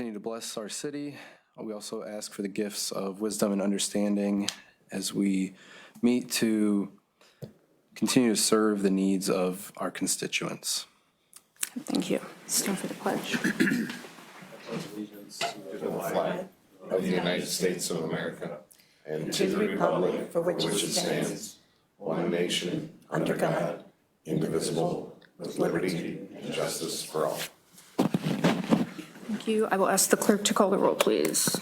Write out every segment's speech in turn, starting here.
continue to bless our city. We also ask for the gifts of wisdom and understanding as we meet to continue to serve the needs of our constituents. Thank you. Stand for the pledge. Allegiance to the flag of the United States of America and to the republic for which it stands, one nation, under God, indivisible, with liberty and justice for all. Thank you. I will ask the clerk to call the roll, please.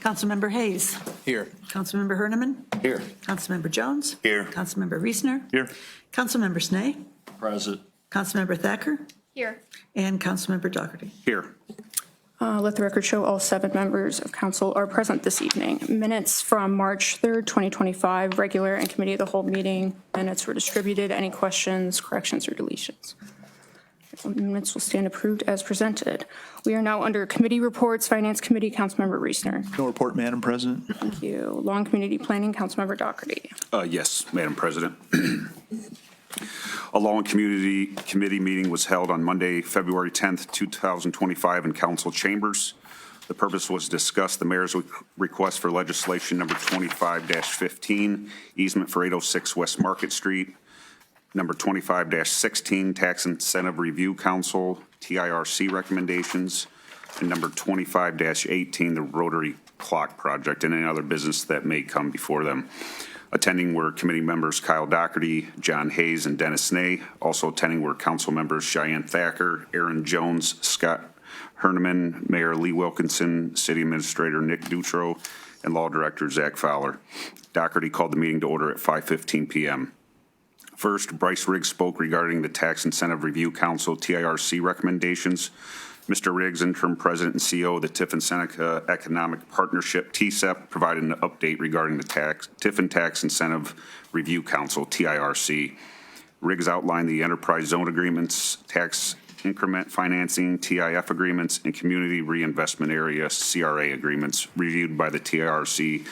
Councilmember Hayes. Here. Councilmember Herniman. Here. Councilmember Jones. Here. Councilmember Reesner. Here. Councilmember Snee. Present. Councilmember Thacker. Here. And Councilmember Dougherty. Here. Let the record show all 7 members of council are present this evening. Minutes from March 3rd, 2025, regular and committee of the whole meeting. Minutes were distributed. Any questions, corrections, or deletions? Minutes will stand approved as presented. We are now under committee reports. Finance Committee, Councilmember Reesner. No report, Madam President. Thank you. Law and Community Planning, Councilmember Dougherty. Yes, Madam President. A Law and Community Committee meeting was held on Monday, February 10th, 2025 in council chambers. The purpose was to discuss the mayor's request for legislation number 25-15, easement for 806 West Market Street, number 25-16, Tax Incentive Review Council, TIRC recommendations, and number 25-18, the Rotary Clock Project, and any other business that may come before them. Attending were committee members Kyle Dougherty, John Hayes, and Dennis Snee. Also attending were council members Cheyenne Thacker, Aaron Jones, Scott Herniman, Mayor Lee Wilkinson, City Administrator Nick Dutro, and Law Director Zach Fowler. Dougherty called the meeting to order at 5:15 p.m. First, Bryce Riggs spoke regarding the Tax Incentive Review Council, TIRC recommendations. Mr. Riggs, interim president and CEO of the Tiffin Seneca Economic Partnership, TSEP, provided an update regarding the Tiffin Tax Incentive Review Council, TIRC. Riggs outlined the enterprise zone agreements, tax increment financing, TIF agreements, and community reinvestment area, CRA agreements reviewed by the TIRC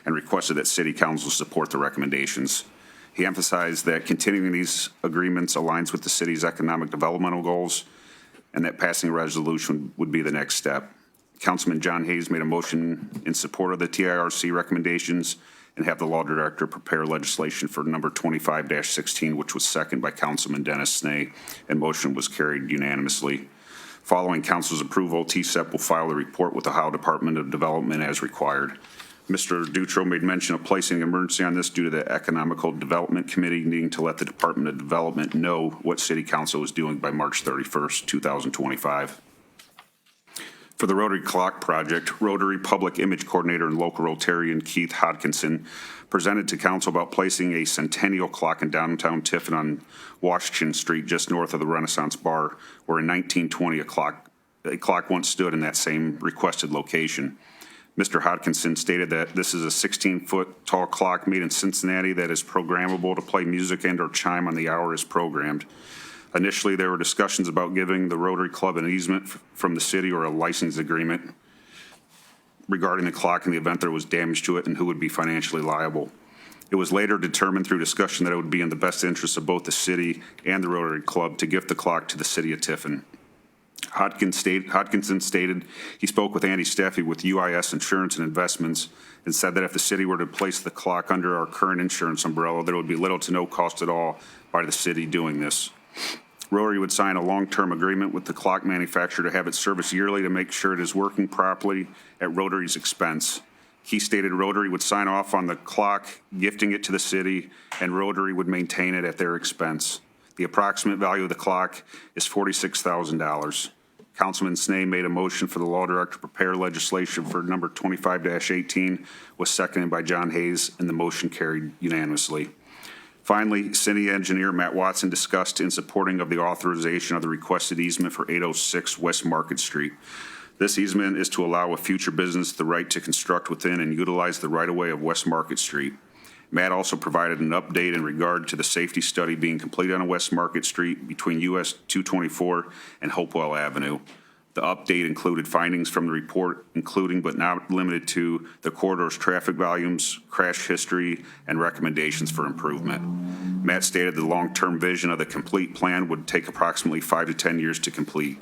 and requested that City Council support the recommendations. He emphasized that continuing these agreements aligns with the city's economic developmental goals and that passing a resolution would be the next step. Councilman John Hayes made a motion in support of the TIRC recommendations and have the law director prepare legislation for number 25-16, which was seconded by Councilman Dennis Snee, and motion was carried unanimously. Following council's approval, TSEP will file a report with the Ohio Department of Development as required. Mr. Dutro made mention of placing an emergency on this due to the Economical Development Committee needing to let the Department of Development know what City Council is doing by March 31st, 2025. For the Rotary Clock Project, Rotary Public Image Coordinator and local Rotarian Keith Hodkinson presented to Council about placing a centennial clock in downtown Tiffin on Washington Street just north of the Renaissance Bar, where in 1920 a clock once stood in that same requested location. Mr. Hodkinson stated that this is a 16-foot tall clock made in Cincinnati that is programmable to play music and or chime on the hour as programmed. Initially, there were discussions about giving the Rotary Club an easement from the city or a license agreement regarding the clock in the event there was damage to it and who would be financially liable. It was later determined through discussion that it would be in the best interest of both the city and the Rotary Club to gift the clock to the city of Tiffin. Hodkinson stated he spoke with Andy Steffi with UIS Insurance and Investments and said that if the city were to place the clock under our current insurance umbrella, there would be little to no cost at all by the city doing this. Rotary would sign a long-term agreement with the clock manufacturer to have it serviced yearly to make sure it is working properly at Rotary's expense. He stated Rotary would sign off on the clock, gifting it to the city, and Rotary would maintain it at their expense. The approximate value of the clock is $46,000. Councilman Snee made a motion for the law director to prepare legislation for number 25-18, was seconded by John Hayes, and the motion carried unanimously. Finally, city engineer Matt Watson discussed in supporting of the authorization of the requested easement for 806 West Market Street. This easement is to allow a future business the right to construct within and utilize the right-of-way of West Market Street. Matt also provided an update in regard to the safety study being completed on West Market Street between US 224 and Hopewell Avenue. The update included findings from the report, including but not limited to the corridor's traffic volumes, crash history, and recommendations for improvement. Matt stated the long-term vision of the complete plan would take approximately 5 to 10 years to complete.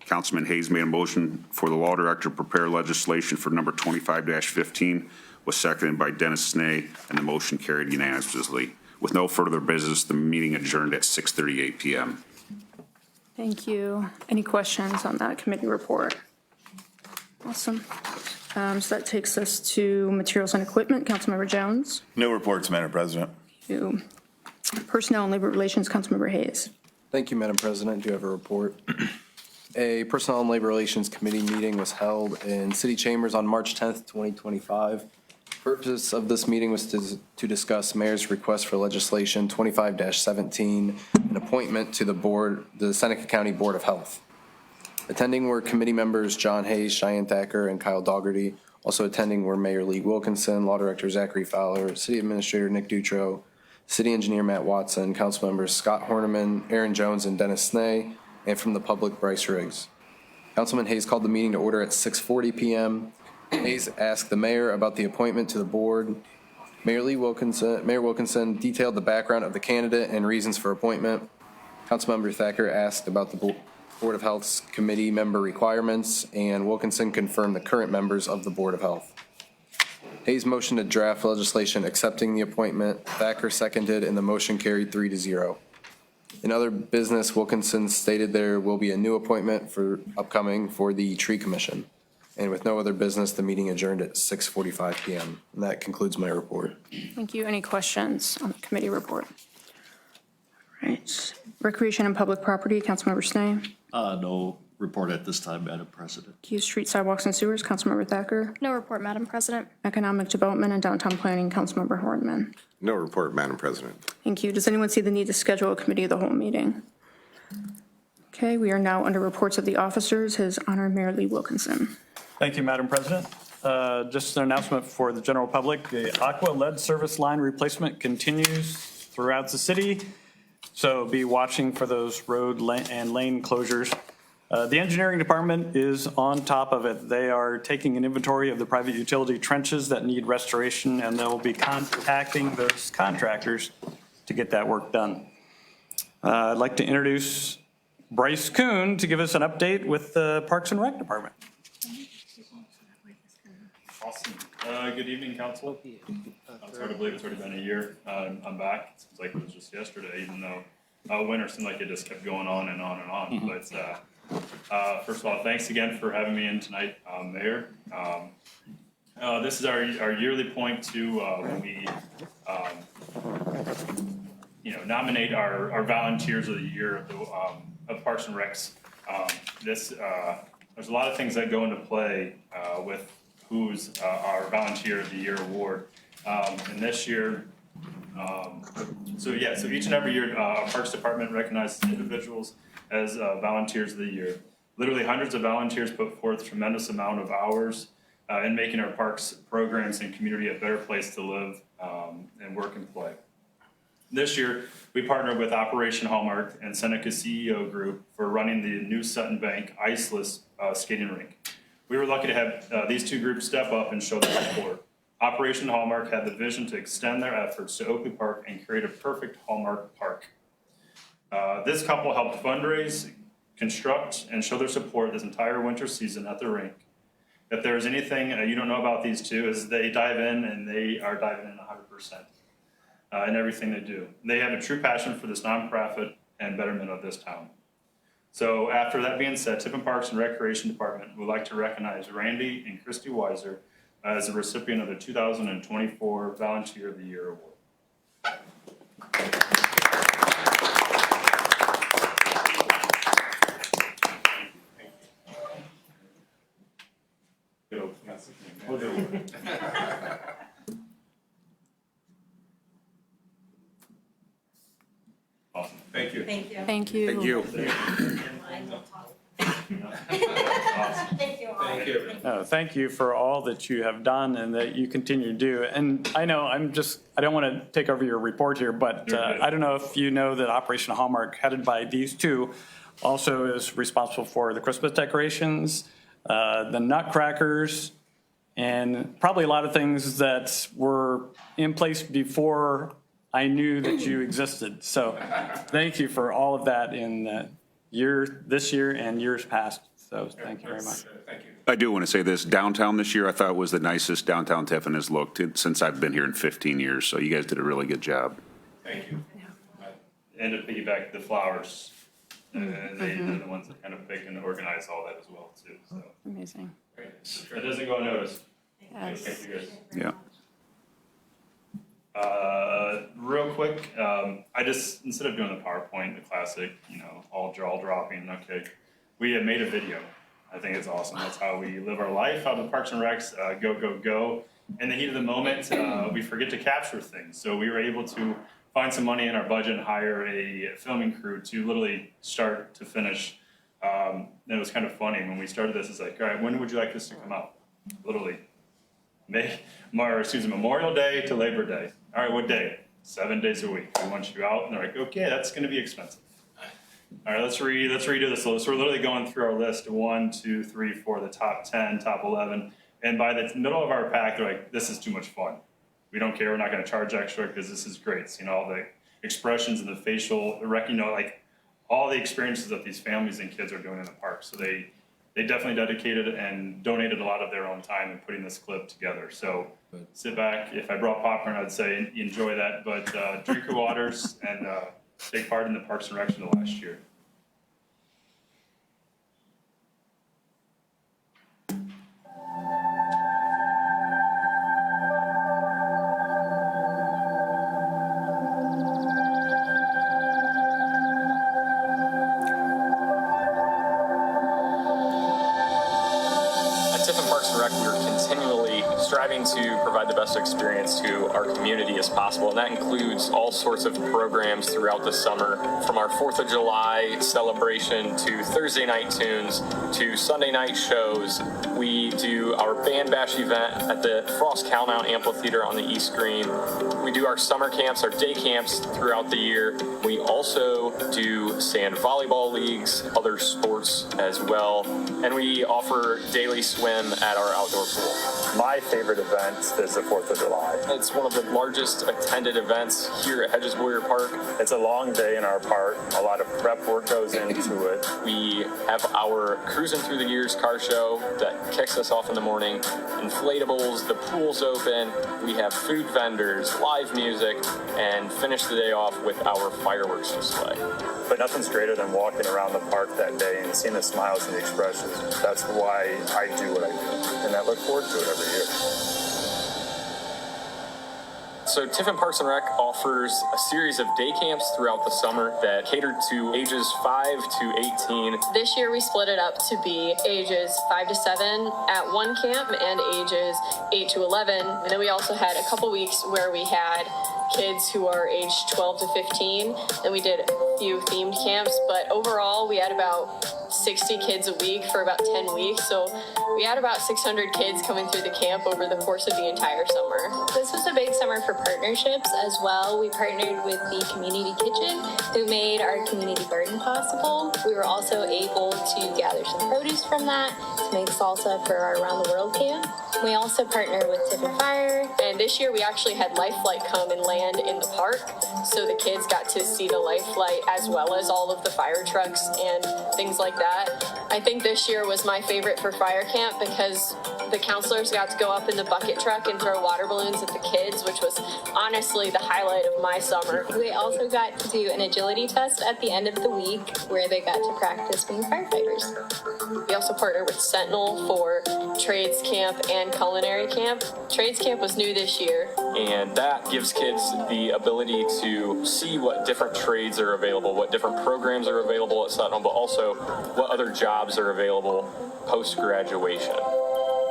Councilman Hayes made a motion for the law director to prepare legislation for number 25-15, was seconded by Dennis Snee, and the motion carried unanimously. With no further business, the meeting adjourned at 6:38 p.m. Thank you. Any questions on that committee report? Awesome. So that takes us to materials and equipment. Councilmember Jones. No reports, Madam President. To Personnel and Labor Relations, Councilmember Hayes. Thank you, Madam President. Do you have a report? A Personnel and Labor Relations Committee meeting was held in City Chambers on March 10th, 2025. Purpose of this meeting was to discuss Mayor's request for legislation 25-17, an appointment to the Seneca County Board of Health. Attending were committee members John Hayes, Cheyenne Thacker, and Kyle Daugherty. Also attending were Mayor Lee Wilkinson, Law Director Zachary Fowler, City Administrator Nick Dutro, City Engineer Matt Watson, Council Members Scott Horniman, Aaron Jones, and Dennis Snee, and from the public, Bryce Riggs. Councilman Hayes called the meeting to order at 6:40 p.m. Hayes asked the mayor about the appointment to the board. Mayor Wilkinson detailed the background of the candidate and reasons for appointment. Councilmember Thacker asked about the Board of Health's committee member requirements, and Wilkinson confirmed the current members of the Board of Health. Hayes motioned to draft legislation accepting the appointment. Thacker seconded, and the motion carried 3-0. In other business, Wilkinson stated there will be a new appointment upcoming for the Tree Commission. And with no other business, the meeting adjourned at 6:45 p.m. And that concludes my report. Thank you. Any questions on the committee report? All right. Recreation and Public Property, Councilmember Snee. No report at this time, Madam President. Thank you. Street, Sidewalks, and Sewers, Councilmember Thacker. No report, Madam President. Economic Development and Downtown Planning, Councilmember Horniman. No report, Madam President. Thank you. Does anyone see the need to schedule a committee of the whole meeting? Okay, we are now under reports of the officers. His Honor Mayor Lee Wilkinson. Thank you, Madam President. Just an announcement for the general public. The Aqua lead service line replacement continues throughout the city, so be watching for those road and lane closures. The engineering department is on top of it. They are taking an inventory of the private utility trenches that need restoration, and they will be contacting those contractors to get that work done. I'd like to introduce Bryce Kuhn to give us an update with the Parks and Rec Department. Awesome. Good evening, Council. It's hard to believe it's already been a year. I'm back. It seems like it was just yesterday, even though winter seemed like it just kept going on and on and on. Mm-hmm. But first of all, thanks again for having me in tonight, Mayor. This is our yearly point to when we nominate our volunteers of the year of Parks and Recs. There's a lot of things that go into play with who's our Volunteer of the Year award. And this year, so each and every year, our Parks Department recognizes individuals as Volunteers of the Year. Literally hundreds of volunteers put forth a tremendous amount of hours in making our parks programs and community a better place to live and work and play. This year, we partnered with Operation Hallmark and Seneca CEO Group for running the new Sutton Bank Iceless skating rink. We were lucky to have these two groups step up and show their support. Operation Hallmark had the vision to extend their efforts to Oakley Park and create a perfect Hallmark park. This couple helped fundraise, construct, and show their support this entire winter season at the rink. If there's anything you don't know about these two, is they dive in, and they are diving in 100% in everything they do. They have a true passion for this nonprofit and betterment of this town. So after that being said, Tiffin Parks and Recreation Department would like to recognize Randy and Christy Weiser as the recipient of the 2024 Volunteer of the Year Award. Awesome. Thank you. Thank you. Thank you. Thank you. Thank you all. Thank you for all that you have done and that you continue to do. And I know I don't want to take over your report here, but I don't know if you know that Operation Hallmark, headed by these two, also is responsible for the Christmas decorations, the nutcrackers, and probably a lot of things that were in place before I knew that you existed. So thank you for all of that in this year and years past. So thank you very much. I do want to say this, downtown this year, I thought was the nicest downtown Tiffin has looked since I've been here in 15 years, so you guys did a really good job. Thank you. And to piggyback, the flowers, they're the ones that kind of pick and organize all that as well, too, so. Amazing. It doesn't go unnoticed. Yes. Thank you, guys. Yeah. Real quick, I just, instead of doing the PowerPoint, the classic, all jaw dropping, okay, we have made a video. I think it's awesome. That's how we live our life, how the Parks and Recs go, go, go. In the heat of the moment, we forget to capture things. So we were able to find some money in our budget and hire a filming crew to literally start to finish. And it was kind of funny. When we started this, it's like, all right, when would you like this to come out? Literally. Memorial Day to Labor Day. All right, what day? 7 days a week. We want you out. And they're like, okay, that's going to be expensive. All right, let's redo this list. So we're literally going through our list, 1, 2, 3, 4, the top 10, top 11. And by the middle of our pack, they're like, this is too much fun. We don't care. We're not going to charge extra because this is great. So, all the expressions and the facial, like all the experiences that these families and kids are doing in the park. So they definitely dedicated and donated a lot of their own time in putting this clip together. So sit back. If I brought popcorn, I'd say enjoy that. But drink your waters and take part in the Parks and Rec the last year. At Tiffin Parks and Rec, we are continually striving to provide the best experience to our community as possible, and that includes all sorts of programs throughout the summer, from our 4th of July celebration to Thursday night tunes to Sunday night shows. We do our Band Bash event at the Frost Calmount Amphitheater on the East Green. We do our summer camps, our day camps throughout the year. We also do sand volleyball leagues, other sports as well, and we offer daily swim at our outdoor pool. My favorite event is the 4th of July. It's one of the largest attended events here at Hedges Warrior Park. It's a long day in our park. A lot of prep work goes into it. We have our Cruising Through the Years car show that kicks us off in the morning. Inflatables, the pool's open. We have food vendors, live music, and finish the day off with our fireworks display. But nothing's greater than walking around the park that day and seeing the smiles and the expressions. That's why I do what I do, and I look forward to it every year. So Tiffin Parks and Rec offers a series of day camps throughout the summer that cater to ages 5 to 18. This year we split it up to be ages 5 to 7 at one camp and ages 8 to 11. And then we also had a couple weeks where we had kids who are aged 12 to 15. And we did a few themed camps, but overall we had about 60 kids a week for about 10 weeks. So we had about 600 kids coming through the camp over the course of the entire summer. This was a big summer for partnerships as well. We partnered with the Community Kitchen, who made our community garden possible. We were also able to gather some produce from that to make salsa for our Around the World camp. We also partnered with Tiffin Fire. And this year we actually had Life Flight come and land in the park. So the kids got to see the Life Flight as well as all of the fire trucks and things like that. I think this year was my favorite for fire camp because the counselors got to go up in the bucket truck and throw water balloons at the kids, which was honestly the highlight of my summer. We also got to do an agility test at the end of the week where they got to practice being firefighters. We also partnered with Sentinel for trades camp and culinary camp. Trades camp was new this year. And that gives kids the ability to see what different trades are available, what different programs are available at Sentinel, but also what other jobs are available post-graduation.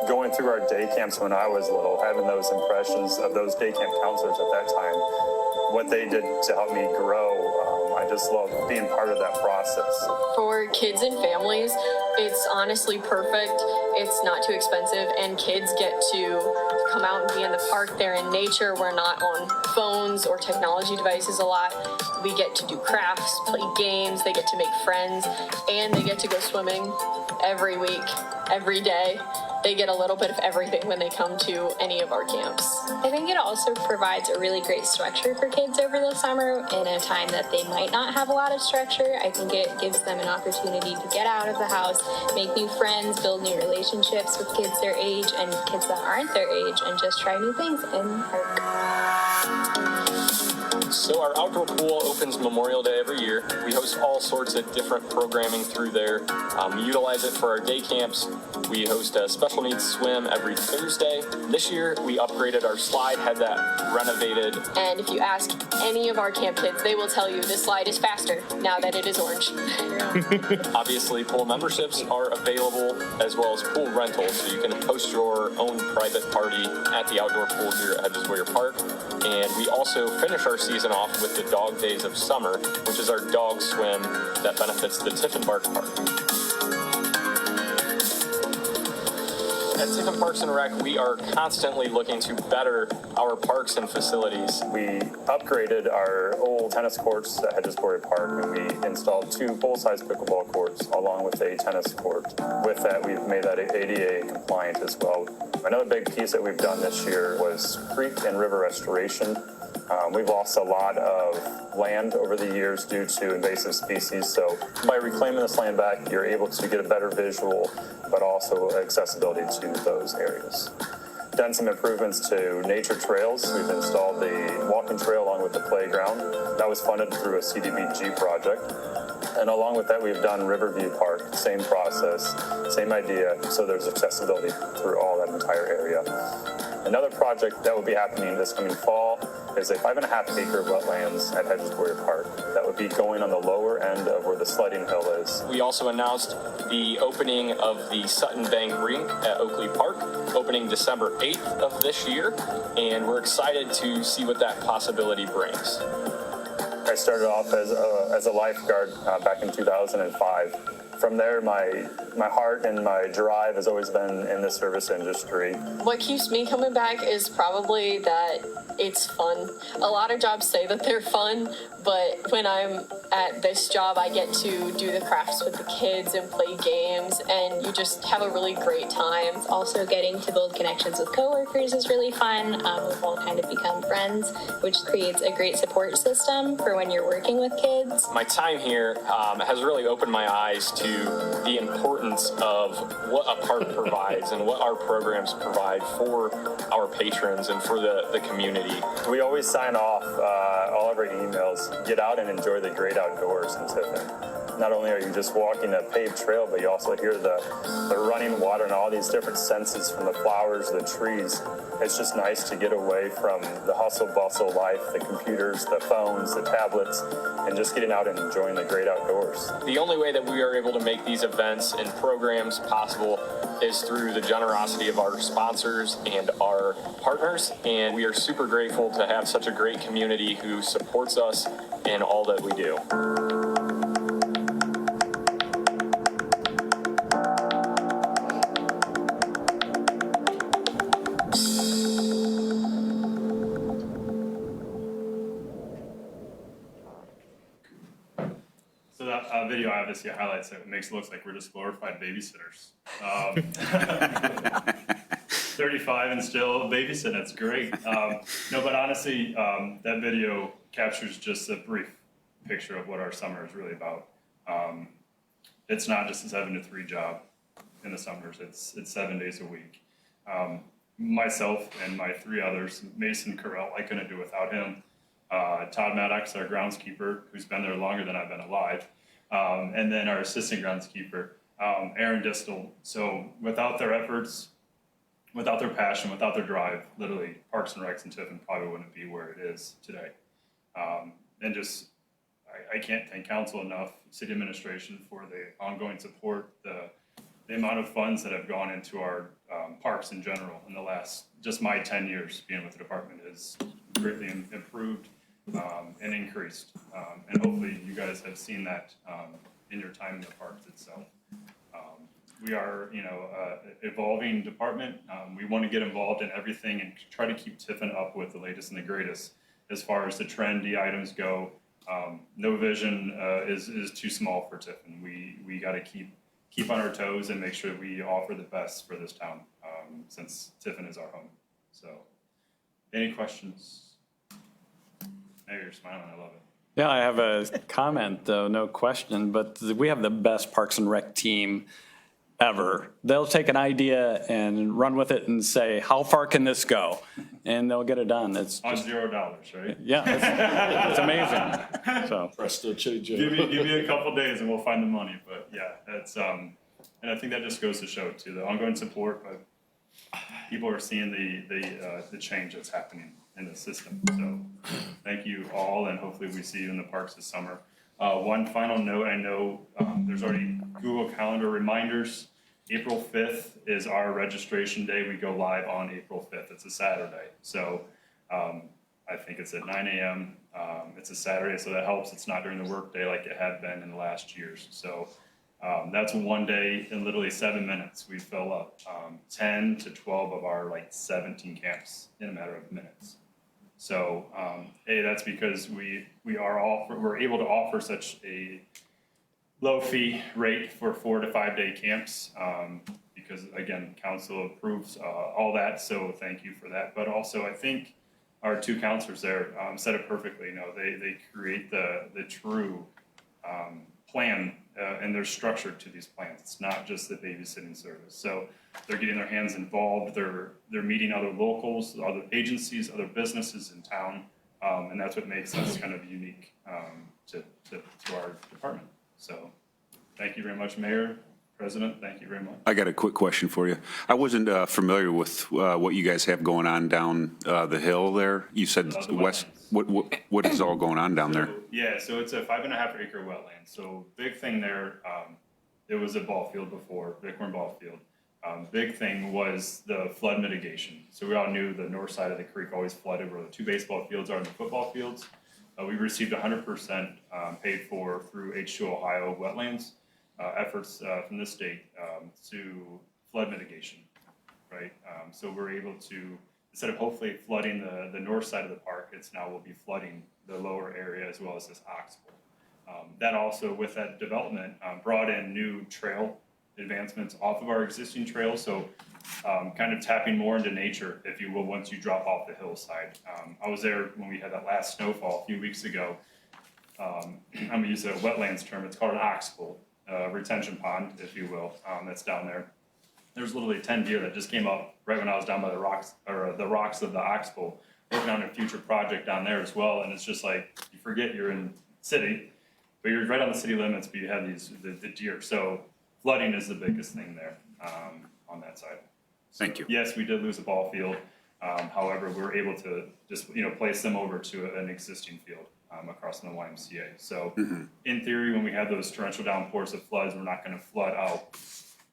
Going through our day camps when I was little, having those impressions of those day camp counselors at that time, what they did to help me grow, I just love being part of that process. For kids and families, it's honestly perfect. It's not too expensive, and kids get to come out and be in the park. They're in nature. We're not on phones or technology devices a lot. We get to do crafts, play games. They get to make friends, and they get to go swimming every week, every day. they get a little bit of everything when they come to any of our camps. I think it also provides a really great structure for kids over the summer in a time that they might not have a lot of structure. I think it gives them an opportunity to get out of the house, make new friends, build new relationships with kids their age and kids that aren't their age, and just try new things in the park. So our outdoor pool opens Memorial Day every year. We host all sorts of different programming through there. We utilize it for our day camps. We host a special needs swim every Thursday. This year, we upgraded our slide, had that renovated. And if you ask any of our camp kids, they will tell you this slide is faster now that it is orange. Obviously, pool memberships are available as well as pool rentals, so you can host your own private party at the outdoor pool here at Hedges Warrior Park. And we also finish our season off with the Dog Days of Summer, which is our dog swim that benefits the Tiffin Park. At Tiffin Parks and Rec, we are constantly looking to better our parks and facilities. We upgraded our old tennis courts at Hedges Warrior Park, and we installed 2 full-size pickleball courts along with a tennis court. With that, we've made that ADA compliant as well. Another big piece that we've done this year was creek and river restoration. We've lost a lot of land over the years due to invasive species, so by reclaiming this land back, you're able to get a better visual, but also accessibility to those areas. Done some improvements to nature trails. We've installed the walking trail along with the playground. That was funded through a CDBG project. And along with that, we've done Riverview Park, same process, same idea, so there's accessibility through all that entire area. Another project that will be happening this coming fall is a 5.5 acre wetlands at Hedges Warrior Park. That would be going on the lower end of where the sledding hill is. We also announced the opening of the Sutton Bank Rink at Oakley Park, opening December 8th of this year, and we're excited to see what that possibility brings. I started off as a lifeguard back in 2005. From there, my heart and my drive has always been in the service industry. What keeps me coming back is probably that it's fun. A lot of jobs say that they're fun, but when I'm at this job, I get to do the crafts with the kids and play games, and you just have a really great time. Also, getting to build connections with coworkers is really fun. We've all kind of become friends, which creates a great support system for when you're working with kids. My time here has really opened my eyes to the importance of what a park provides and what our programs provide for our patrons and for the community. We always sign off all of our emails, get out and enjoy the great outdoors in Tiffin. Not only are you just walking a paved trail, but you also hear the running water and all these different senses from the flowers, the trees. It's just nice to get away from the hustle bustle life, the computers, the phones, the tablets, and just getting out and enjoying the great outdoors. The only way that we are able to make these events and programs possible is through the generosity of our sponsors and our partners, and we are super grateful to have such a great community who supports us in all that we do. So that video obviously highlights it. It makes it look like we're just glorified babysitters. 35 and still babysitting, that's great. No, but honestly, that video captures just a brief picture of what our summer is really about. It's not just a 7 to 3 job in the summers, it's 7 days a week. Myself and my 3 others, Mason Carell, I couldn't do without him. Todd Maddox, our groundskeeper, who's been there longer than I've been alive. And then our assistant groundskeeper, Aaron Distel. So without their efforts, without their passion, without their drive, literally Parks and Recs in Tiffin probably wouldn't be where it is today. And just, I can't thank council enough, city administration for the ongoing support, the amount of funds that have gone into our parks in general in the last, just my 10 years being with the department is greatly improved and increased. And hopefully you guys have seen that in your time in the parks itself. We are, evolving department. We want to get involved in everything and try to keep Tiffin up with the latest and the greatest as far as the trendy items go. No Vision is too small for Tiffin. We got to keep keep on our toes and make sure that we offer the best for this town, since Tiffin is our home. So, any questions? Hey, you're smiling, I love it. Yeah, I have a comment, though, no question, but we have the best Parks and Rec team ever. They'll take an idea and run with it and say, how far can this go? And they'll get it done. It's On just, $0, right? yeah, it's amazing. So, Presto change. Give me a couple days and we'll find the money, but yeah, that's, and I think that just goes to show too, the ongoing support, but people are seeing the change that's happening in the system. So thank you all, and hopefully we see you in the parks this summer. One final note, I know there's already Google Calendar reminders. April 5th is our registration day. We go live on April 5th. It's a Saturday. So I think it's at 9 a.m. It's a Saturday, so that helps. It's not during the workday like it had been in the last years. So that's one day in literally 7 minutes. We fill up 10 to 12 of our like 17 camps in a matter of minutes. So, that's because we're able to offer such a low fee rate for 4 to 5 day camps, because again, council approves all that. So thank you for that. But also, I think our two counselors there said it perfectly. You know, they create the true plan, and there's structure to these plans. It's not just the babysitting service. So they're getting their hands involved. They're meeting other locals, other agencies, other businesses in town, and that's what makes us kind of unique to our department. So thank you very much, Mayor, President. Thank you very much. I got a quick question for you. I wasn't familiar with what you guys have going on down the hill there. You said The west. What is all going on down there? Yeah, so it's a 5.5 acre wetland. So big thing there, it was a ball field before, Bighorn ball field. Big thing was the flood mitigation. So we all knew the north side of the creek always flooded where the two baseball fields are and the football fields. We received 100% paid for through H2 Ohio wetlands efforts from the state to flood mitigation, right? So we're able to, instead of hopefully flooding the north side of the park, it's now will be flooding the lower area as well as this oxbow. That also, with that development, brought in new trail advancements off of our existing trails. So kind of tapping more into nature, if you will, once you drop off the hillside. I was there when we had that last snowfall a few weeks ago. I'm gonna use a wetlands term. It's called an oxbow, retention pond, if you will, that's down there. There's literally 10 deer that just came up right when I was down by the rocks of the oxbow, working on a future project down there as well. And it's just like, you forget you're in city, but you're right on the city limits, but you have the deer. So flooding is the biggest thing there on that side. So, Thank you. Yes, we did lose a ball field. However, we were able to just, place them over to an existing field across from the YMCA. So in theory, when we have those torrential downpours of floods, we're not going to flood out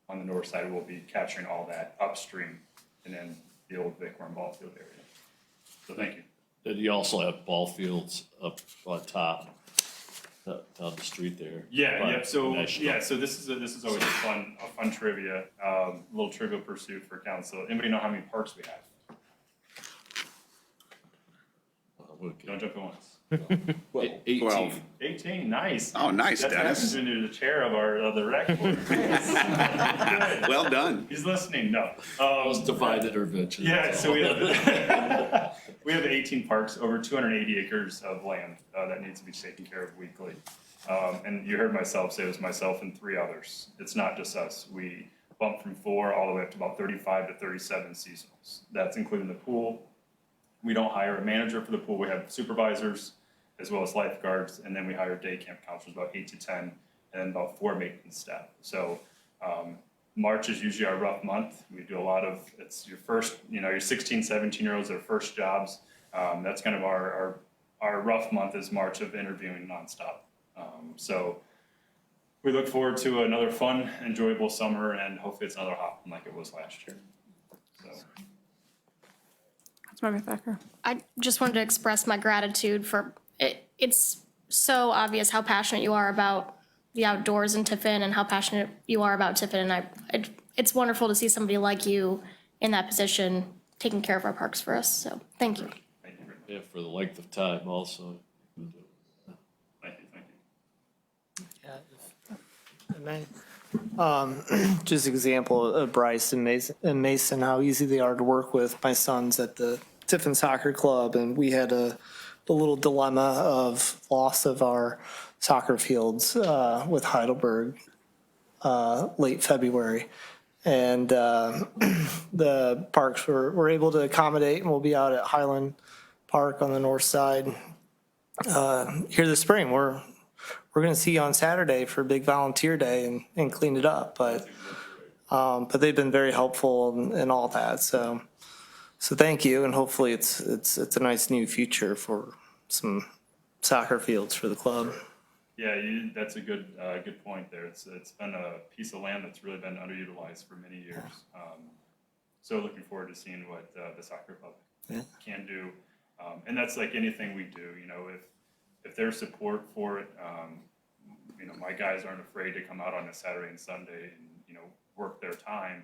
on the north side. We'll be capturing all that upstream and then the old Bighorn ball field area. So thank you. And you also have ball fields up on top, down the street there. Yeah, yep. So National. so this is always a fun trivia, little trivial pursuit for council. Anybody know how many parks we have? Don't jump at once. 18. 18, nice. Oh, nice, That's Dennis. happens when you're the chair of the rec board. Good. Well done. He's listening. No. That was divine intervention. Yeah, so we have 18 parks, over 280 acres of land that needs to be taken care of weekly. And you heard myself say it was myself and 3 others. It's not just us. We bumped from 4 all the way up to about 35 to 37 seasonals. That's including the pool. We don't hire a manager for the pool. We have supervisors as well as lifeguards, and then we hire day camp counselors, about 8 to 10, and about 4 maintenance staff. So March is usually our rough month. We do a lot of, it's your first, your 16, 17-year-olds, their first jobs. That's kind of our rough month is March of interviewing nonstop. So we look forward to another fun, enjoyable summer, and hopefully it's another hot one like it was last year. So. Councilmember Thacker. I just wanted to express my gratitude for it. It's so obvious how passionate you are about the outdoors in Tiffin and how passionate you are about Tiffin. And it's wonderful to see somebody like you in that position taking care of our parks for us. So thank you. Thank you. Yeah, for the length of time also. Thank you. Yeah, and Just example of Bryce and Mason, how easy they are to work with. My son's at the Tiffin Soccer Club, and we had a little dilemma of loss of our soccer fields with Heidelberg late February. And the parks were able to accommodate, and we'll be out at Highland Park on the north side here this spring. We're going to see you on Saturday for a big volunteer day and clean it up. But they've been very helpful in all that. So thank you, and hopefully it's a nice new future for some soccer fields for the club. Yeah, that's a good point there. It's been a piece of land that's really been underutilized for many years. So looking forward to seeing what the soccer club can do. And that's like anything we do, if there's support for it, my guys aren't afraid to come out on a Saturday and Sunday and, work their time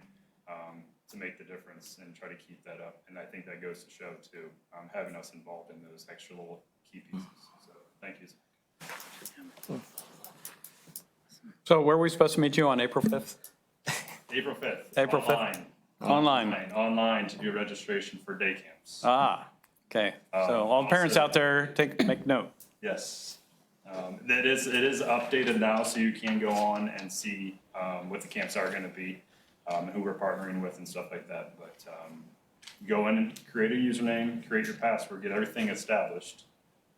to make the difference and try to keep that up. And I think that goes to show too, having us involved in those extra little key pieces. So thank you. So where are we supposed to meet you on April 5th? April 5th. April 5th? Online to do registration for day camps. Okay. So all parents out there, make note. Yes. It is updated now, so you can go on and see what the camps are going to be, and who we're partnering with and stuff like that. But go in and create a username, create your password, get everything established.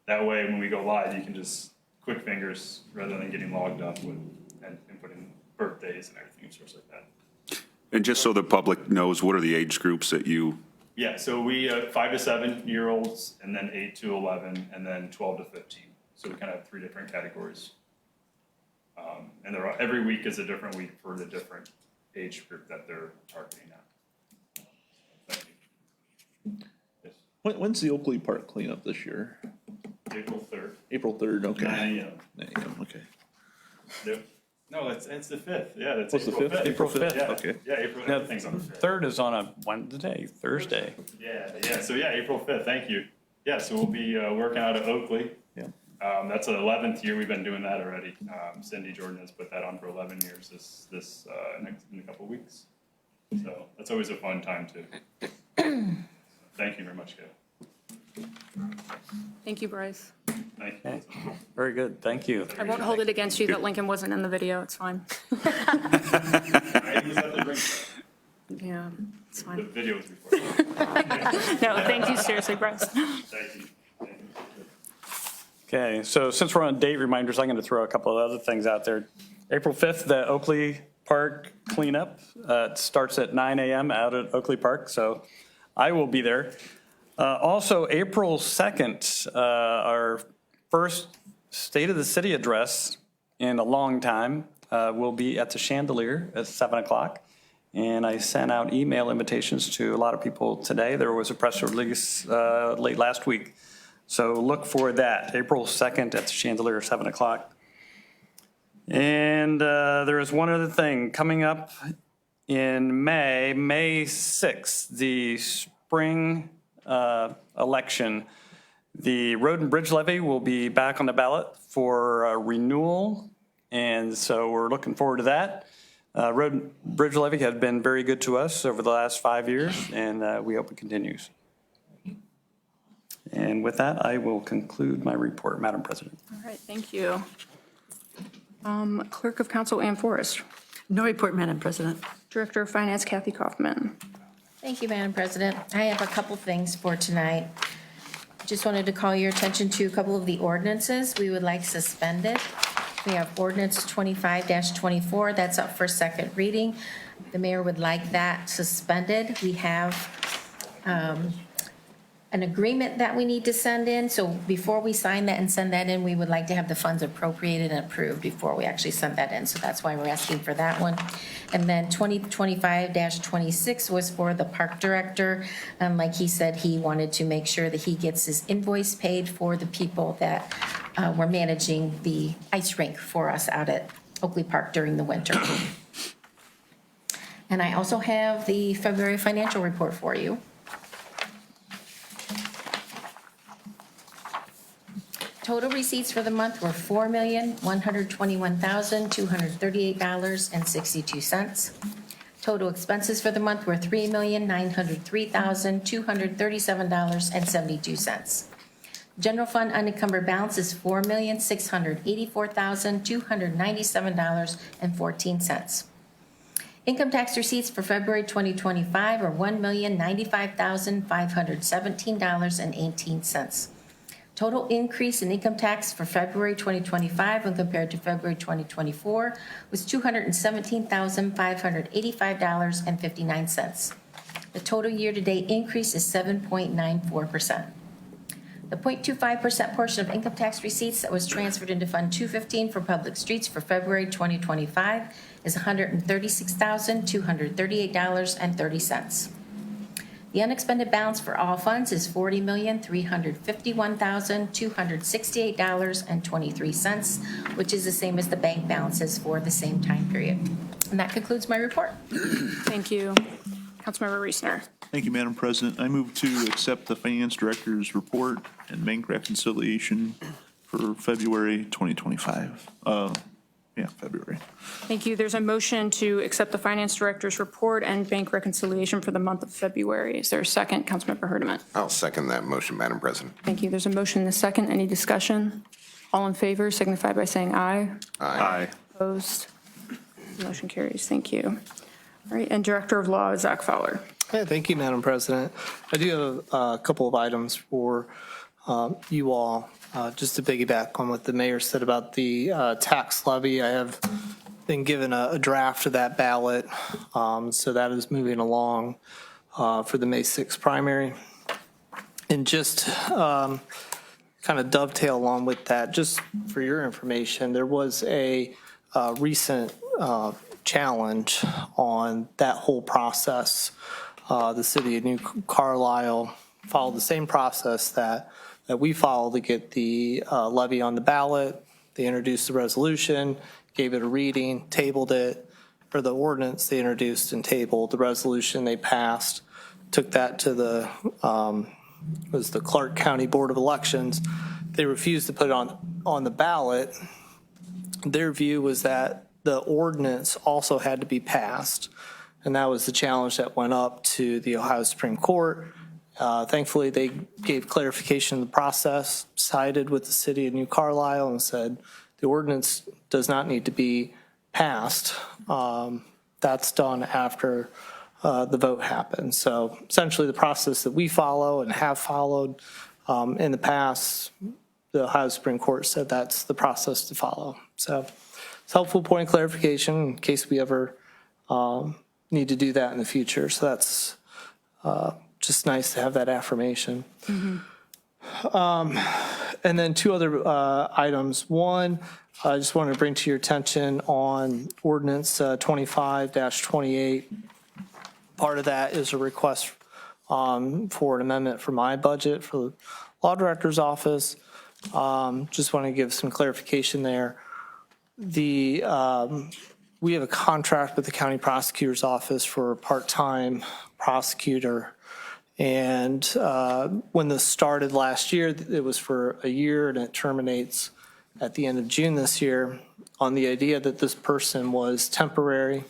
That way, when we go live, you can just quick fingers rather than getting logged up and putting birthdays and everything and sorts like that. And just so the public knows, what are the age groups that you? Yeah, so we 5 to 7 year olds, and then 8 to 11, and then 12 to 15. So we kind of have 3 different categories. And every week is a different week for the different age group that they're targeting at. Thank you. Yes. When's the Oakley Park cleanup this year? April 3rd. April 3rd, okay. 9 a.m. 9 a.m., okay. Yep. No, it's the 5th. Yeah, that's What's the 5th? April 5th, Yeah. okay. Yeah, April, everything's on the 5th. 3rd is on a Wednesday, Thursday. Yeah. So yeah, April 5th, thank you. Yeah, so we'll be working out of Oakley. Yeah. That's the 11th year we've been doing that already. Cindy Jordan has put that on for 11 years in a couple weeks. So that's always a fun time too. Thank you very much, Gail. Thank you, Bryce. Thank you. Okay. Very good. Thank you. I won't hold it against you that Lincoln wasn't in the video. It's fine. I was at the rink. Yeah, it's The fine. video was recorded. No, thank you, seriously, Bryce. Thank you. Okay, so since we're on date reminders, I'm going to throw a couple of other things out there. April 5th, the Oakley Park cleanup. It starts at 9 a.m. out at Oakley Park, so I will be there. Also, April 2nd, our first State of the City address in a long time will be at the Chandelier at 7 o'clock. And I sent out email invitations to a lot of people today. There was a press release late last week. So look for that, April 2nd at the Chandelier, 7 o'clock. And there is one other thing coming up in May 6th, the spring election. The road and bridge levy will be back on the ballot for renewal. And so we're looking forward to that. Road and bridge levy has been very good to us over the last 5 years, and we hope it continues. And with that, I will conclude my report, Madam President. All right, thank you. Clerk of Council Ann Forrest. No report, Madam President. Director of Finance Kathy Kaufman. Thank you, Madam President. I have a couple things for tonight. Just wanted to call your attention to a couple of the ordinances we would like suspended. We have ordinance 25-24, that's up for second reading. The mayor would like that suspended. We have an agreement that we need to send in. So before we sign that and send that in, we would like to have the funds appropriated and approved before we actually send that in. So that's why we're asking for that one. And then 2025-26 was for the park director. Like he said, he wanted to make sure that he gets his invoice paid for the people that were managing the ice rink for us out at Oakley Park during the winter. And I also have the February financial report for you. Total receipts for the month were $4,121,238.62. Total expenses for the month were $3,903,237.72. General fund unencumbered balance is $4,684,297.14. Income tax receipts for February 2025 are $1,095,517.18. Total increase in income tax for February 2025 when compared to February 2024 was $217,585.59. The total year-to-date increase is 7.94%. The 0.25% portion of income tax receipts that was transferred into Fund 215 for public streets for February 2025 is $136,238.30. The unexpended balance for all funds is $40,351,268.23, which is the same as the bank balances for the same time period. And that concludes my report. Thank you. Councilmember Reesner. Thank you, Madam President. I move to accept the Finance Director's report and bank reconciliation for February 2025. February. Thank you. There's a motion to accept the Finance Director's report and bank reconciliation for the month of February. Is there a second? Councilmember Herdeman. I'll second that motion, Madam President. Thank you. There's a motion and a second. Any discussion? All in favor signify by saying aye. Aye. Opposed? Motion carries. Thank you. All right, and Director of Law, Zach Fowler. Yeah, thank you, Madam President. I do have a couple of items for you all, just to piggyback on what the mayor said about the tax levy. I have been given a draft of that ballot, so that is moving along for the May 6th primary. And just kind of dovetail along with that, just for your information, there was a recent challenge on that whole process. The city of New Carlisle followed the same process that we followed to get the levy on the ballot. They introduced the resolution, gave it a reading, tabled it, or the ordinance they introduced and tabled. The resolution they passed, took that to the Clark County Board of Elections. They refused to put it on the ballot. Their view was that the ordinance also had to be passed, and that was the challenge that went up to the Ohio Supreme Court. Thankfully, they gave clarification of the process, sided with the city of New Carlisle, and said the ordinance does not need to be passed. That's done after the vote happens. So essentially, the process that we follow and have followed in the past, the Ohio Supreme Court said that's the process to follow. So it's a helpful point of clarification in case we ever need to do that in the future. So that's just nice to have that affirmation. And then two other items. One, I just wanted to bring to your attention on ordinance 25-28. Part of that is a request for an amendment for my budget for the law director's office. Just want to give some clarification there. We have a contract with the county prosecutor's office for a part-time prosecutor. And when this started last year, it was for a year and it terminates at the end of June this year on the idea that this person was temporary.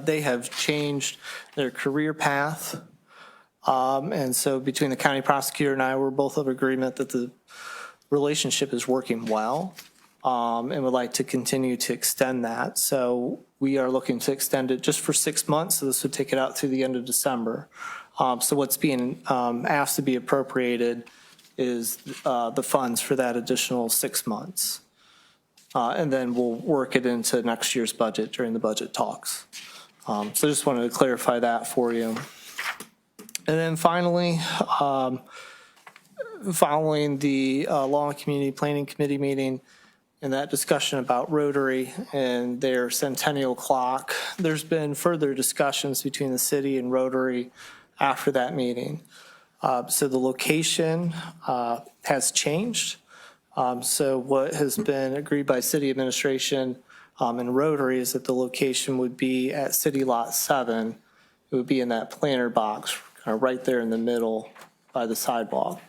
They have changed their career path. And so between the county prosecutor and I, we're both of agreement that the relationship is working well and would like to continue to extend that. So we are looking to extend it just for 6 months. So this would take it out through the end of December. So what's being asked to be appropriated is the funds for that additional 6 months. And then we'll work it into next year's budget during the budget talks. So I just wanted to clarify that for you. And then finally, following the Law and Community Planning Committee meeting and that discussion about Rotary and their centennial clock, there's been further discussions between the city and Rotary after that meeting. So the location has changed. So what has been agreed by city administration and Rotary is that the location would be at City Lot 7. It would be in that planter box, kind of right there in the middle by the sidewalk.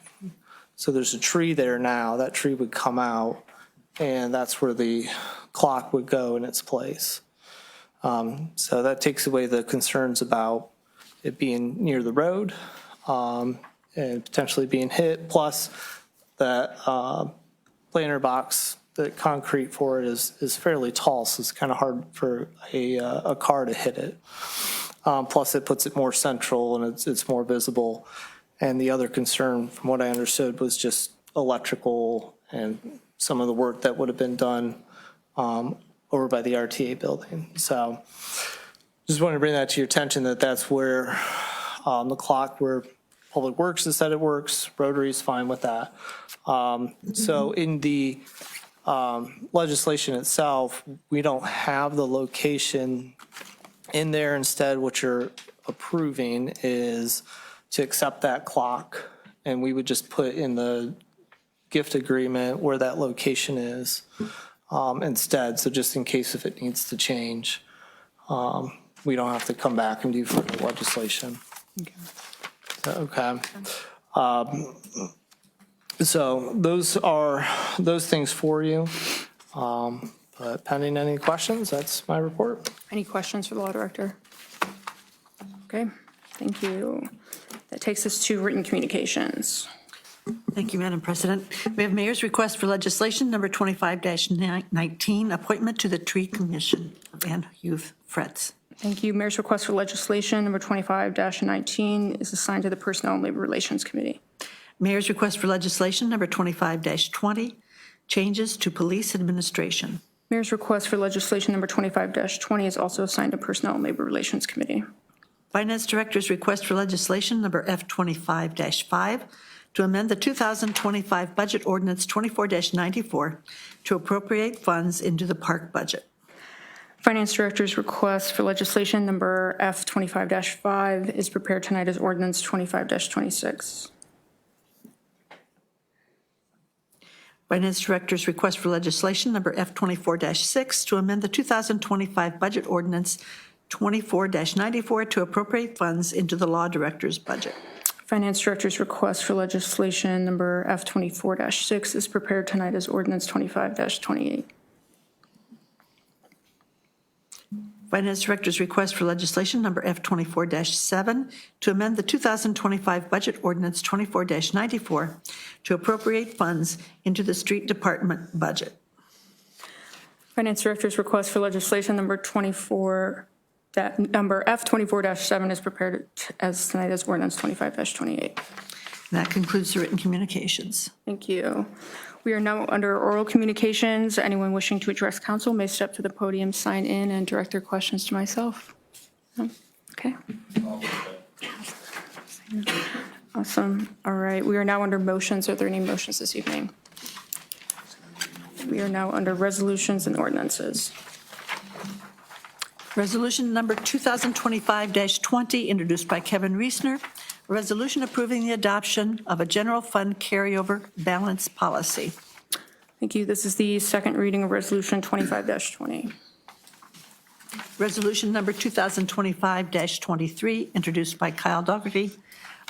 So there's a tree there now. That tree would come out, and that's where the clock would go in its place. So that takes away the concerns about it being near the road and potentially being hit. Plus, that planter box, the concrete for it is fairly tall, so it's kind of hard for a car to hit it. Plus, it puts it more central and it's more visible. And the other concern, from what I understood, was just electrical and some of the work that would have been done over by the RTA building. So just wanted to bring that to your attention, that that's where the clock, where Public Works has said it works, Rotary's fine with that. So in the legislation itself, we don't have the location in there. Instead, what you're approving is to accept that clock, and we would just put in the gift agreement where that location is instead. So just in case if it needs to change, we don't have to come back and do further legislation. Okay. So those are those things for you. But pending any questions, that's my report. Any questions for the law director? Okay, thank you. That takes us to written communications. Thank you, Madam President. We have Mayor's request for legislation number 25-19, appointment to the Tree Commission. Van Youth Fretz. Thank you. Mayor's request for legislation number 25-19 is assigned to the Personnel and Labor Relations Committee. Mayor's request for legislation number 25-20, changes to police administration. Mayor's request for legislation number 25-20 is also assigned to Personnel and Labor Relations Committee. Finance Director's request for legislation number F25-5 to amend the 2025 Budget Ordinance 24-94 to appropriate funds into the park budget. Finance Director's request for legislation number F25-5 is prepared tonight as ordinance 25-26. Finance Director's request for legislation number F24-6 to amend the 2025 Budget Ordinance 24-94 to appropriate funds into the Law Director's budget. Finance Director's request for legislation number F24-6 is prepared tonight as ordinance 25-28. Finance Director's request for legislation number F24-7 to amend the 2025 Budget Ordinance 24-94 to appropriate funds into the Street Department budget. Finance Director's request for legislation number F24-7 is prepared as tonight as ordinance 25-28. That concludes the written communications. Thank you. We are now under oral communications. Anyone wishing to address council may step to the podium, sign in, and direct their questions to myself. No? Okay. Awesome. All right. We are now under motions. Are there any motions this evening? We are now under resolutions and ordinances. Resolution number 2025-20, introduced by Kevin Reesner. A resolution approving the adoption of a general fund carryover balance policy. Thank you. This is the second reading of resolution 25-20. Resolution number 2025-23, introduced by Kyle Dougherty.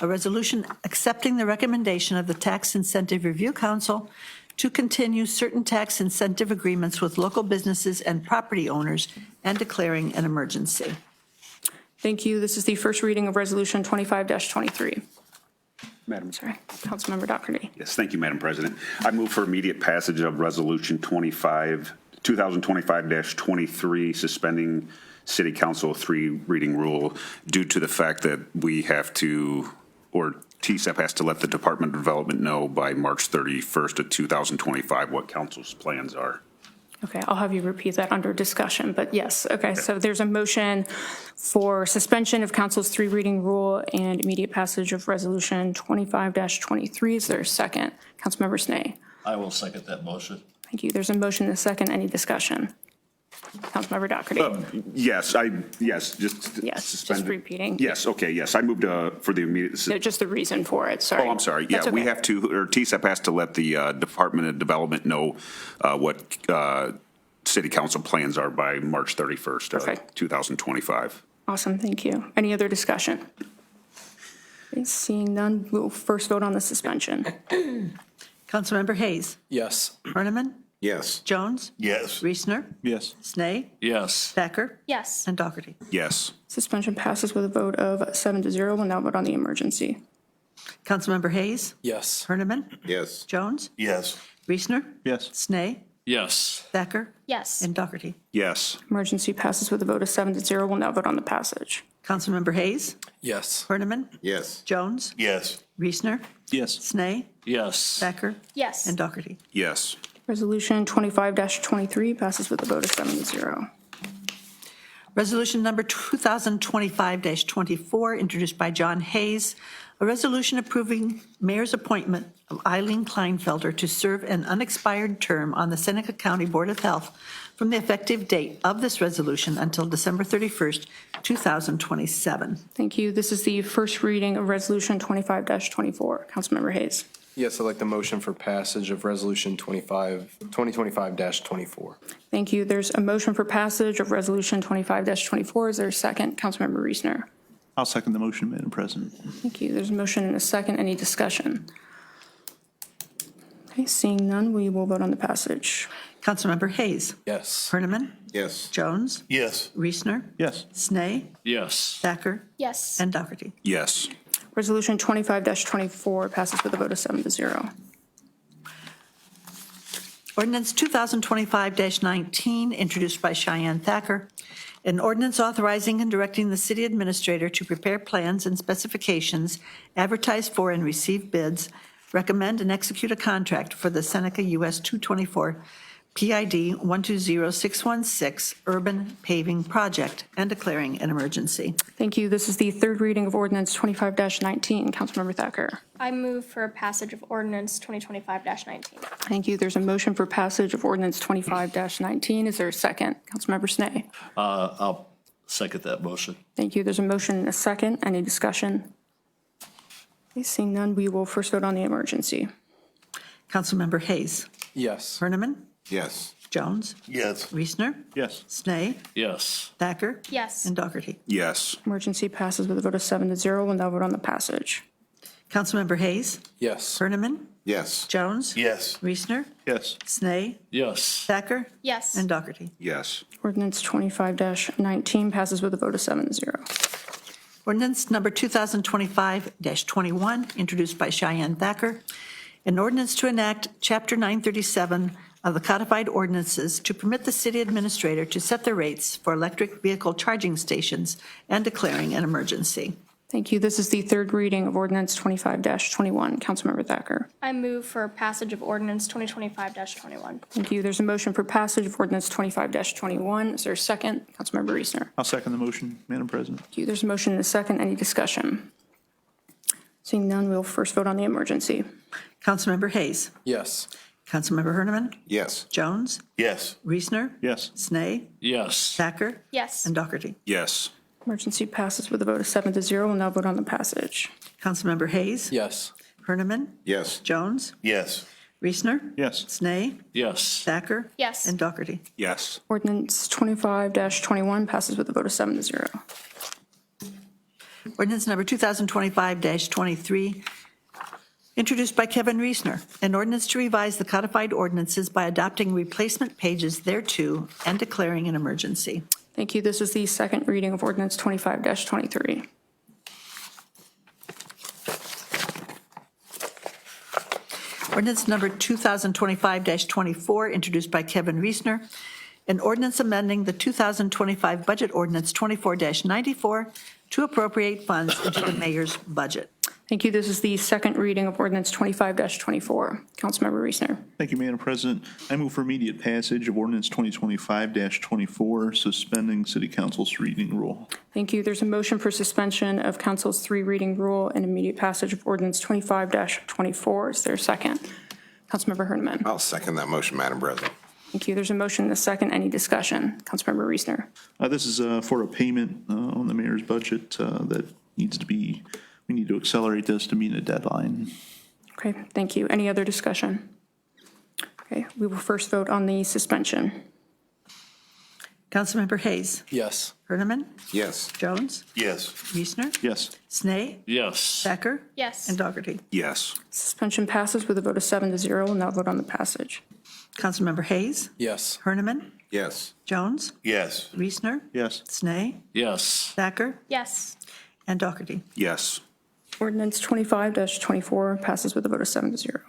A resolution accepting the recommendation of the Tax Incentive Review Council to continue certain tax incentive agreements with local businesses and property owners and declaring an emergency. Thank you. This is the first reading of resolution 25-23. Madam. Sorry, Councilmember Dougherty. Yes, thank you, Madam President. I move for immediate passage of Resolution 2025-23, suspending City Council 3 reading rule due to the fact that we have to, or TSEP has to let the Department of Development know by March 31st of 2025 what council's plans are. Okay, I'll have you repeat that under discussion, but yes. Okay, so there's a motion for suspension of council's 3 reading rule and immediate passage of resolution 25-23. Is there a second? Councilmember Snee. I will second that motion. Thank you. There's a motion and a second. Any discussion? Councilmember Dougherty. Yes, just suspend. Just repeating. Yes, okay, yes. I moved for the immediate. No, just the reason for it, sorry. Oh, I'm sorry. That's Yeah, we okay. have to, or TSEP has to let the Department of Development know what City Council plans are by March 31st of 2025. Awesome, thank you. Any other discussion? Okay, seeing none, we'll first vote on the suspension. Councilmember Hayes. Yes. Herniman. Yes. Jones. Yes. Reesner. Yes. Snee. Yes. Thacker. Yes. And Dougherty. Yes. Suspension passes with a vote of 7-0. We'll now vote on the emergency. Councilmember Hayes. Yes. Herniman. Yes. Jones. Yes. Reesner. Yes. Snee. Yes. Thacker. Yes. And Dougherty. Yes. Emergency passes with a vote of 7-0. We'll now vote on the passage. Councilmember Hayes. Yes. Herniman. Yes. Jones. Yes. Reesner. Yes. Snee. Yes. Thacker. Yes. And Dougherty. Yes. Resolution 25-23 passes with a vote of 7-0. Resolution number 2025-24, introduced by John Hayes, a resolution approving mayor's appointment of Eileen Kleinfelder to serve an unexpired term on the Seneca County Board of Health from the effective date of this resolution until December 31st, 2027. Thank you. This is the first reading of Resolution 25-24. Councilmember Hayes. Yes, I'd like the motion for passage of Resolution 2025-24. Thank you. There's a motion for passage of Resolution 25-24. Is there a second? Councilmember Reesner. I'll second the motion, Madam President. Thank you. There's a motion and a second. Any discussion? Okay, seeing none, we will vote on the passage. Councilmember Hayes. Yes. Herniman. Yes. Jones. Yes. Reesner. Yes. Snee. Yes. Thacker. Yes. And Dougherty. Yes. Resolution 25-24 passes with a vote of 7-0. Ordinance 2025-19, introduced by Cheyenne Thacker. An ordinance authorizing and directing the city administrator to prepare plans and specifications, advertise for and receive bids, recommend and execute a contract for the Seneca US 224 PID 120616 urban paving project and declaring an emergency. Thank you. This is the third reading of Ordinance 25-19. Councilmember Thacker. I move for passage of ordinance 2025-19. Thank you. There's a motion for passage of Ordinance 25-19. Is there a second? Councilmember Snee. I'll second that motion. Thank you. There's a motion and a second. Any discussion? Okay, seeing none, we will first vote on the emergency. Councilmember Hayes. Yes. Herniman. Yes. Jones. Yes. Reesner. Yes. Snee. Yes. Thacker. Yes. And Dougherty. Yes. Emergency passes with a vote of 7-0. We'll now vote on the passage. Councilmember Hayes. Yes. Herniman. Yes. Jones. Yes. Reesner. Yes. Snee. Yes. Thacker. Yes. And Dougherty. Yes. Ordinance 25-19 passes with a vote of 7-0. Ordinance number 2025-21, introduced by Cheyenne Thacker. An ordinance to enact Chapter 937 of the codified ordinances to permit the city administrator to set the rates for electric vehicle charging stations and declaring an emergency. Thank you. This is the third reading of Ordinance 25-21. Councilmember Thacker. I move for passage of ordinance 2025-21. Thank you. There's a motion for passage of Ordinance 25-21. Is there a second? Councilmember Reesner. I'll second the motion, Madam President. Thank you. There's a motion and a second. Any discussion? Seeing none, we'll first vote on the emergency. Councilmember Hayes. Yes. Councilmember Herniman. Yes. Jones. Yes. Reesner. Yes. Snee. Yes. Thacker. Yes. And Dougherty. Yes. Emergency passes with a vote of 7-0. We'll now vote on the passage. Councilmember Hayes. Yes. Herniman. Yes. Jones. Yes. Reesner. Yes. Snee. Yes. Thacker. Yes. And Dougherty. Yes. Ordinance 25-21 passes with a vote of 7-0. Ordinance number 2025-23, introduced by Kevin Reesner. An ordinance to revise the codified ordinances by adopting replacement pages thereto and declaring an emergency. Thank you. This is the second reading of Ordinance 25-23. Ordinance number 2025-24, introduced by Kevin Reesner. An ordinance amending the 2025 Budget Ordinance 24-94 to appropriate funds into the mayor's budget. Thank you. This is the second reading of Ordinance 25-24. Councilmember Reesner. Thank you, Madam President. I move for immediate passage of ordinance 2025-24, suspending city council's reading rule. Thank you. There's a motion for suspension of council's three reading rule and immediate passage of Ordinance 25-24. Is there a second? Councilmember Herniman. I'll second that motion, Madam President. Thank you. There's a motion and a second. Any discussion? Councilmember Reesner. This is for a payment on the mayor's budget that needs to be, we need to accelerate this to meet a deadline. Okay, thank you. Any other discussion? Okay, we will first vote on the suspension. Councilmember Hayes. Yes. Herniman. Yes. Jones. Yes. Reesner. Yes. Snee. Yes. Thacker. Yes. And Dougherty. Yes. Suspension passes with a vote of 7-0. We'll now vote on the passage. Councilmember Hayes. Yes. Herniman. Yes. Jones. Yes. Reesner. Yes. Snee. Yes. Thacker. Yes. And Dougherty. Yes. Ordinance 25-24 passes with a vote of 7-0.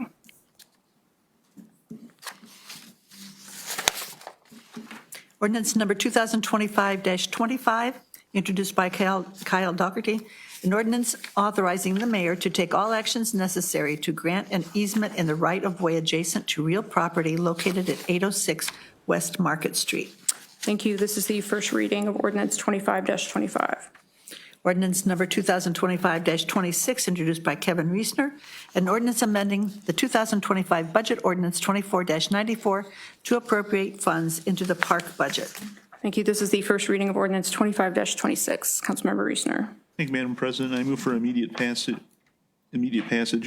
Ordinance number 2025-25, introduced by Kyle Dougherty, an ordinance authorizing the mayor to take all actions necessary to grant an easement in the right-of-way adjacent to real property located at 806 West Market Street. Thank you. This is the first reading of ordinance 25-25. Ordinance number 2025-26, introduced by Kevin Reesner, an ordinance amending the 2025 budget ordinance 24-94 to appropriate funds into the park budget. Thank you. This is the first reading of ordinance 25-26. Councilmember Reesner. Thank you, Madam President. I move for immediate passage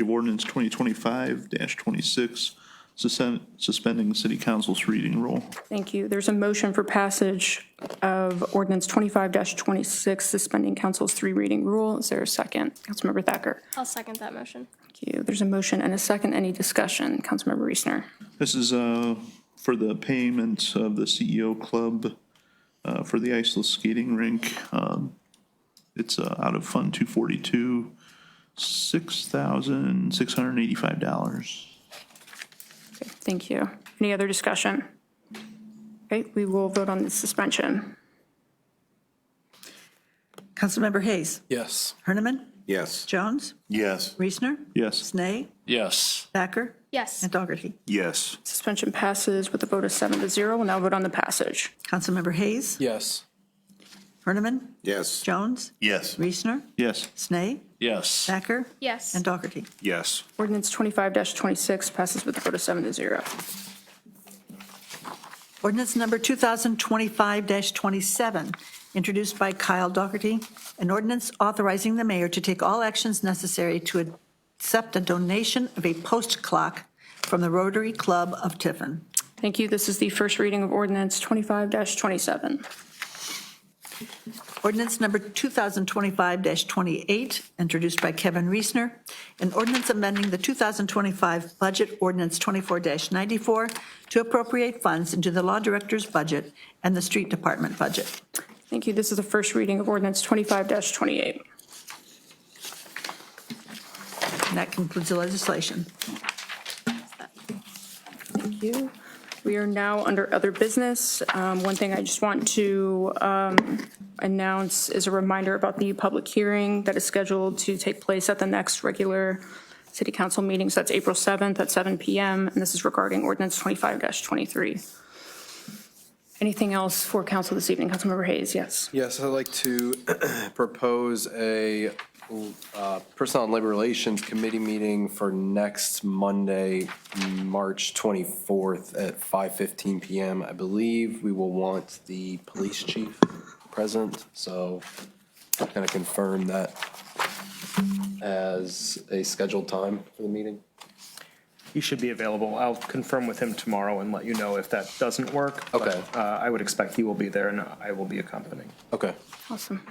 of ordinance 2025-26, suspending the city council's reading rule. Thank you. There's a motion for passage of ordinance 25-26, suspending council's 3-reading rule. Is there a second? Councilmember Thacker. I'll second that motion. Thank you. There's a motion and a second. Any discussion? Councilmember Reesner. This is for the payment of the CEO club for the iceless skating rink. It's out of Fund 242, $6,685. Okay, thank you. Any other discussion? Okay, we will vote on the suspension. Councilmember Hayes. Yes. Herniman. Yes. Jones. Yes. Reesner. Yes. Snee. Yes. Thacker. Yes. And Dougherty. Yes. Suspension passes with a vote of 7-0. We'll now vote on the passage. Councilmember Hayes. Yes. Herniman. Yes. Jones. Yes. Reesner. Yes. Snee. Yes. Thacker. Yes. And Dougherty. Yes. Ordinance 25-26 passes with a vote of 7-0. Ordinance number 2025-27, introduced by Kyle Dougherty, an ordinance authorizing the mayor to take all actions necessary to accept a donation of a post clock from the Rotary Club of Tiffin. Thank you. This is the first reading of ordinance 25-27. Ordinance number 2025-28, introduced by Kevin Reesner, an ordinance amending the 2025 budget ordinance 24-94 to appropriate funds into the law director's budget and the street department budget. Thank you. This is the first reading of ordinance 25-28. And that concludes the legislation. Thank you. We are now under other business. One thing I just want to announce is a reminder about the public hearing that is scheduled to take place at the next regular city council meeting. So that's April 7th at 7 p.m. And this is regarding ordinance 25-23. Anything else for council this evening? Councilmember Hayes, yes. Yes, I'd like to propose a Personnel and Labor Relations Committee meeting for next Monday, March 24th at 5:15 p.m. I believe we will want the police chief present, so I'm going to confirm that as a scheduled time for the meeting. He should be available. I'll confirm with him tomorrow and let you know if that doesn't work. Okay. But, I would expect he will be there and I will be accompanying. Okay. Awesome.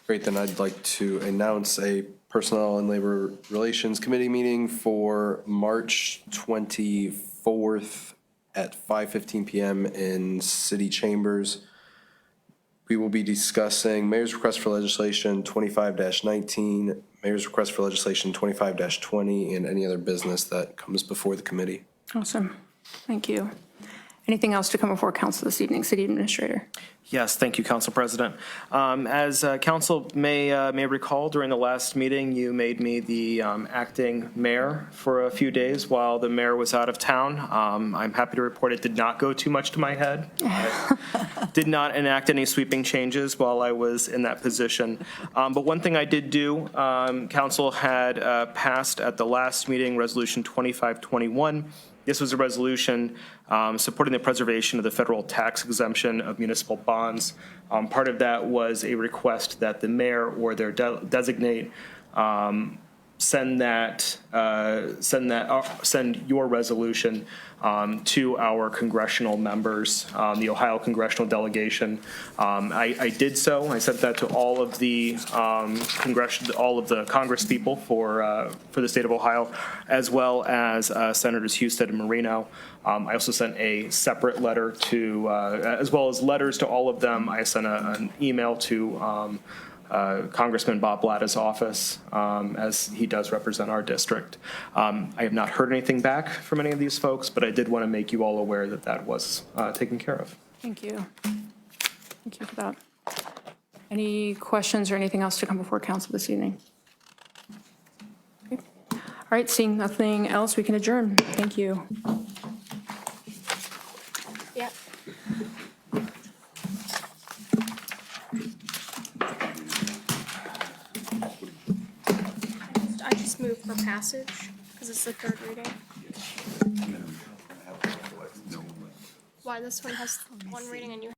Great, then I'd like to announce a Personnel and Labor Relations Committee meeting for March 24th at 5:15 p.m. in City Chambers. We will be discussing Mayor's Request for Legislation 25-19, Mayor's Request for Legislation 25-20, and any other business that comes before the committee. Awesome. Thank you. Anything else to come before council this evening? City Administrator. Yes, thank you, Council President. As council may recall, during the last meeting, you made me the acting mayor for a few days while the mayor was out of town. I'm happy to report it did not go too much to my head. I did not enact any sweeping changes while I was in that position. But one thing I did do, council had passed at the last meeting, Resolution 2521. This was a resolution supporting the preservation of the federal tax exemption of municipal bonds. Part of that was a request that the mayor or their designate send your resolution to our congressional members, the Ohio congressional delegation. I did so. I sent that to all of the all of the Congress people for the state of Ohio, as well as Senators Husted and Marino. I also sent a separate letter to, as well as letters to all of them. I sent an email to Congressman Bob Blatta's office, as he does represent our district. I have not heard anything back from any of these folks, but I did want to make you all aware that that was taken care of. Thank you. Thank you for that. Any questions or anything else to come before council this evening? Okay. All right, seeing nothing else, we can adjourn. Thank you. Yeah. I just moved for passage because it's the third reading. Why this one has one reading and you